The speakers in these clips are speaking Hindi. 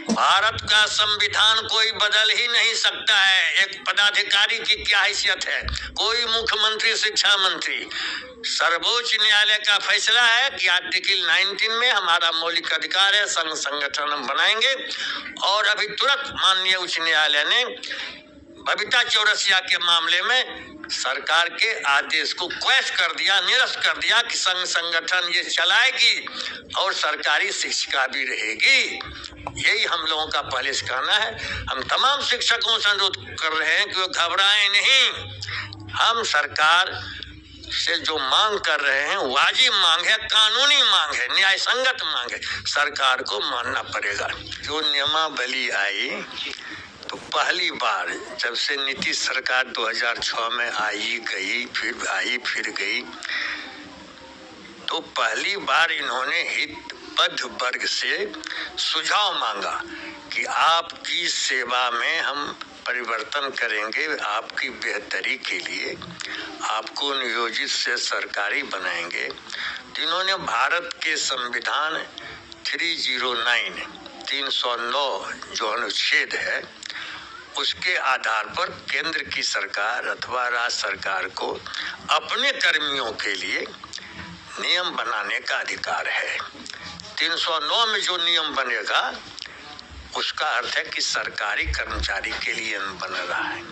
भारत का संविधान कोई बदल ही नहीं सकता है। एक पदाधिकारी की क्या हैसियत है, कोई मुख्यमंत्री, शिक्षा मंत्री। सर्वोच्च न्यायालय का फैसला है कि आर्टिकल 19 में हमारा मौलिक अधिकार है, संघ संगठन हम बनाएंगे। और अभी तुरंत माननीय उच्च न्यायालय ने बबीता चौरसिया के मामले में सरकार के आदेश को क्वैश कर दिया, निरस्त कर दिया कि संघ संगठन ये चलाएगी और सरकारी शिक्षिका भी रहेगी। यही हम लोगों का पहले से कहना है। हम तमाम शिक्षकों से अनुरोध कर रहे हैं कि वो घबराएं नहीं। हम सरकार से जो मांग कर रहे हैं वाजिब मांग है, कानूनी मांग है, न्याय संगत मांग है, सरकार को मानना पड़ेगा। जो नियमावली आई तो पहली बार जब से नीतीश सरकार 2006 में आई गई, फिर आई फिर गई, तो पहली बार इन्होंने हितबद्ध वर्ग से सुझाव मांगा कि आपकी सेवा में हम परिवर्तन करेंगे, आपकी बेहतरी के लिए आपको नियोजित से सरकारी बनाएंगे। तो इन्होंने भारत के संविधान 309 जो अनुच्छेद है उसके आधार पर केंद्र की सरकार अथवा राज्य सरकार को अपने कर्मियों के लिए नियम बनाने का अधिकार है। 309 में जो नियम बनेगा उसका अर्थ है कि सरकारी कर्मचारी के लिए बन रहा है।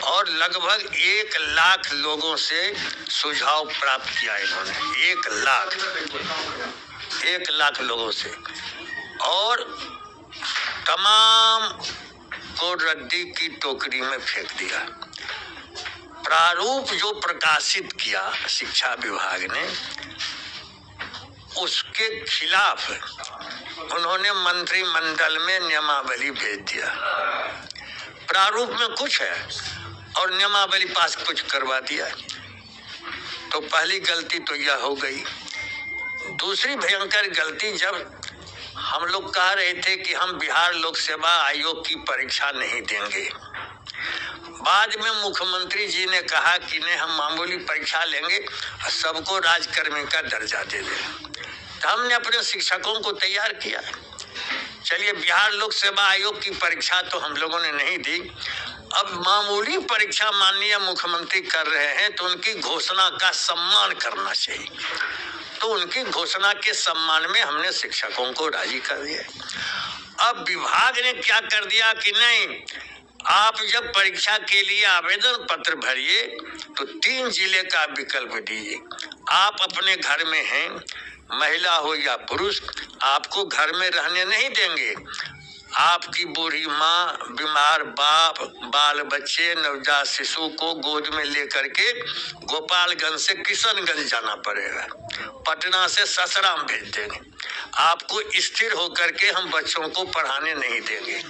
और लगभग 1 लाख लोगों से सुझाव प्राप्त किया इन्होंने, 1 लाख लोगों से, और तमाम को रद्दी की टोकरी में फेंक दिया। प्रारूप जो प्रकाशित किया शिक्षा विभाग ने उसके खिलाफ उन्होंने मंत्रिमंडल में नियमावली भेज दिया। प्रारूप में कुछ है और नियमावली पास कुछ करवा दिया। तो पहली गलती तो यह हो गई। दूसरी भयंकर गलती, जब हम लोग कह रहे थे कि हम बिहार लोक सेवा आयोग की परीक्षा नहीं देंगे, बाद में मुख्यमंत्री जी ने कहा कि नहीं हम मामूली परीक्षा लेंगे और सबको राजकर्मी का दर्जा दे दें। तो हमने अपने शिक्षकों को तैयार किया। चलिए, बिहार लोक सेवा आयोग की परीक्षा तो हम लोगों ने नहीं दी, अब मामूली परीक्षा माननीय मुख्यमंत्री कर रहे हैं तो उनकी घोषणा का सम्मान करना चाहिए। तो उनकी घोषणा के सम्मान में हमने शिक्षकों को राजी कर दिया। अब विभाग ने क्या कर दिया कि नहीं, आप जब परीक्षा के लिए आवेदन पत्र भरिए तो 3 जिले का विकल्प दीजिए। आप अपने घर में हैं, महिला हो या पुरुष, आपको घर में रहने नहीं देंगे। आपकी बूढ़ी माँ, बीमार बाप, बाल बच्चे, नवजात शिशु को गोद में लेकर के गोपालगंज से किशनगंज जाना पड़ेगा, पटना से ससराम भेज देंगे। आपको स्थिर होकर के हम बच्चों को पढ़ाने नहीं देंगे।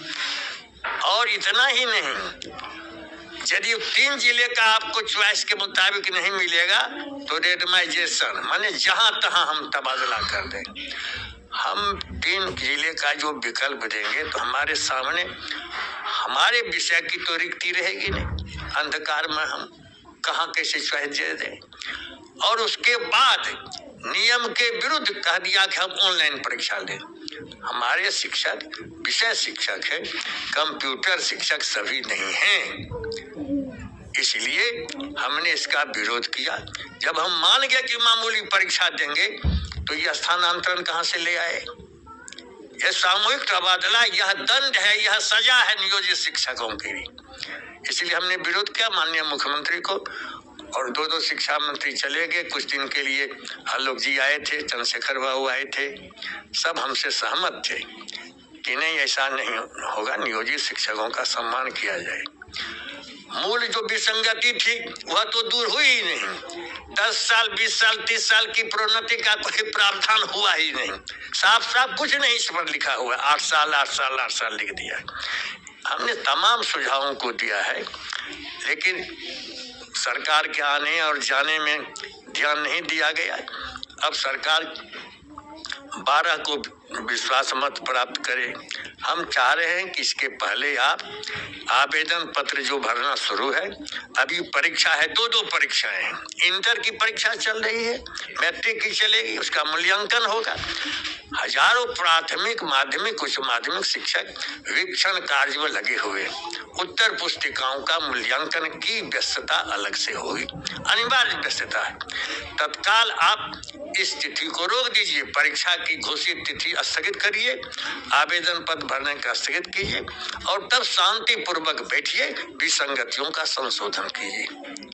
और इतना ही नहीं, यदि 3 जिले का आपको चॉइस के मुताबिक नहीं मिलेगा तो रेडमाइजेशन माने जहां तहां हम तबादला कर देंगे। हम 3 जिले का जो विकल्प देंगे तो हमारे सामने हमारे विषय की तो रिक्ति रहेगी नहीं, अंधकार में हम कहां कैसे चॉइस दे दें। और उसके बाद नियम के विरुद्ध कह दिया कि हम ऑनलाइन परीक्षा लें। हमारे शिक्षक विषय शिक्षक हैं, कंप्यूटर शिक्षक सभी नहीं हैं। इसलिए हमने इसका विरोध किया। जब हम मान गए कि मामूली परीक्षा देंगे तो यह स्थानांतरण कहां से ले आए? यह सामूहिक तबादला, यह दंड है, यह सजा है नियोजित शिक्षकों के लिए। इसलिए हमने विरोध किया माननीय मुख्यमंत्री को, और 2 शिक्षा मंत्री चले गए। कुछ दिन के लिए आलोक जी आए थे, चंद्रशेखर बाबू आए थे, सब हमसे सहमत थे कि नहीं ऐसा नहीं होगा, नियोजित शिक्षकों का सम्मान किया जाए। मूल जो विसंगति थी वह तो दूर हुई ही नहीं। 10 साल, 20 साल, 30 साल की प्रोन्नति का कोई प्रावधान हुआ ही नहीं। साफ साफ कुछ नहीं इस पर लिखा हुआ। 8 साल 8 साल 8 साल लिख दिया। हमने तमाम सुझावों को दिया है, लेकिन सरकार के आने और जाने में ध्यान नहीं दिया गया। अब सरकार 12 को विश्वास मत प्राप्त करें। हम चाह रहे हैं कि इसके पहले आप आवेदन पत्र जो भरना शुरू है, अभी परीक्षा है, दो परीक्षाएं हैं। इंटर की परीक्षा चल रही है, मैट्रिक की चलेगी, उसका मूल्यांकन होगा। हजारों प्राथमिक, माध्यमिक, उच्च माध्यमिक शिक्षक वीक्षण कार्य में लगे हुए। उत्तर पुस्तिकाओं का मूल्यांकन की व्यस्तता अलग से होगी, अनिवार्य व्यस्तता है। तत्काल आप इस तिथि को रोक दीजिए, परीक्षा की घोषित तिथि स्थगित करिए, आवेदन पत्र भरने का स्थगित कीजिए और तब शांतिपूर्वक बैठिए, विसंगतियों का संशोधन कीजिए।